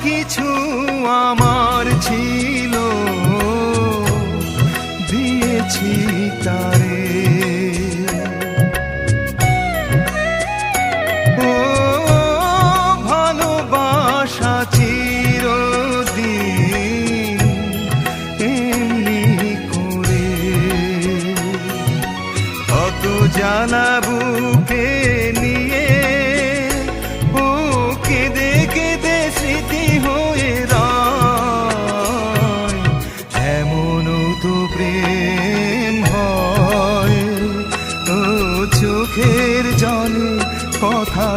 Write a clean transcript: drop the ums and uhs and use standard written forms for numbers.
কিছু আমার ছিল, দিয়েছি তারে। ও ভালোবাসা চিরদিন এমনি করে, কত জ্বালা বুকে নিয়ে ও কেঁদে কেঁদে স্মৃতি হয়ে রয়। এমনও তো প্রেম হয়, ও চোখের জলে কথা